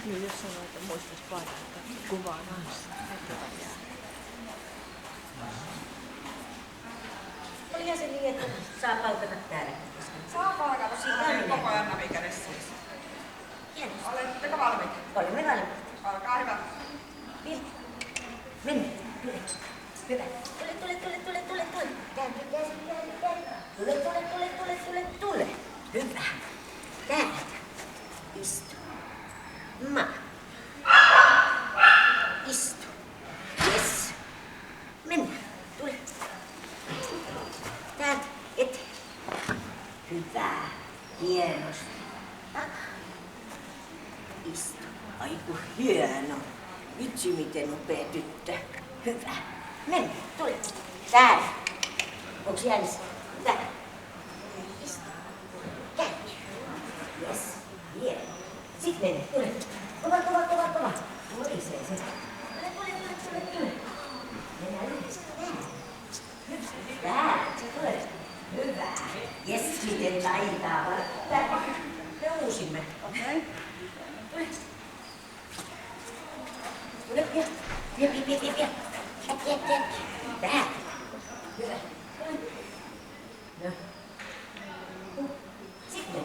Niin jos sanoo, että muistais painaa, että kuvaa kanssa. Olihan se niin, että saa palkata täällä. Saa palkata. Sitä koko ajan navikädessä siis. Hienosti. Oletteko valmiita? Olemme valmiita. Olkaa hyvä. Mennä. Hyvä. Tule. Käänty. Tule. Hyvä. Käännä. Istu. Istu. Yes. Mennä. Tule. Kääntö. Eteen. Hyvä. Hienosti. Istu. Aiku hieno. Vitsi miten upea tyttö. Hyvä. Mennä. Tule. Täällä. Onks jäljessä? Täällä. Istu. Käänty. Yes. Hieno. Sitten mennä. Tule. Kova. Tulisee se. Tule. Mennään yhdessä. Täällä. Tule. Hyvä. Yes, miten taitaa. Täällä. Me uusimme. Okei. Tule. Tule. Vie. Äkkiä. Täällä. Hyvä. Tule. No. Sitten.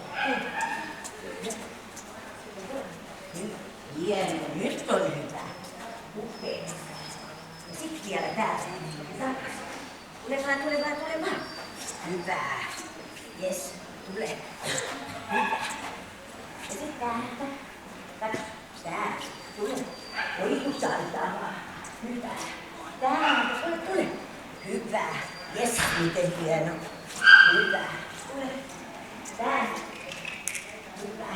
Hieno, nyt on hyvä. Upea. Ja sit vielä täällä. Tule vaan. Hyvä. Yes, tule. Hyvä. Ja sit täältä. Katso, täällä. Tule. Oi kun taitaa. Hyvä. Täältä, tule. Hyvä. Yes, miten hieno. Hyvä. Tule. Täältä. Hyvä.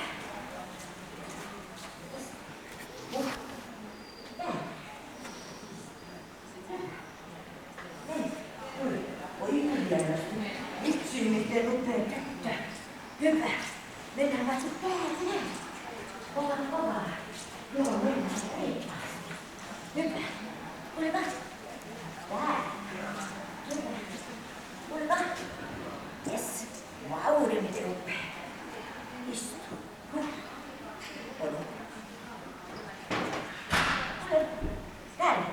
Vitsi, miten upea tyttö. Hyvä. Mennään vaan sit täältä. Kovaa. Joo, mennään reippaasti. Hyvä. Tule vaan. Täällä. Hyvä. Tule vaan. Yes. Vauri, miten upea. Istu. Olo. Tule. Täällä.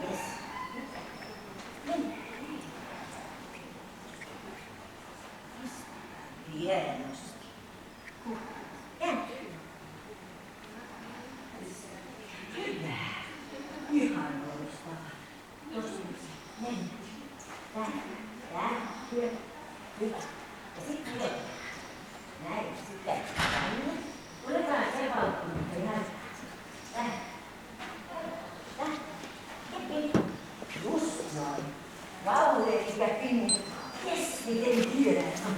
Yes. Mennä. Hienosti. Käänty. Hyvä. Ihan loistavaa. Tosi. Mennä. Täällä. Hyvä. Ja sitten tule. Näin. Sitten tänne. Tule vaan se valkkuun. Täällä. Just noin. Vauri eikä pinni. Yes, miten hieno.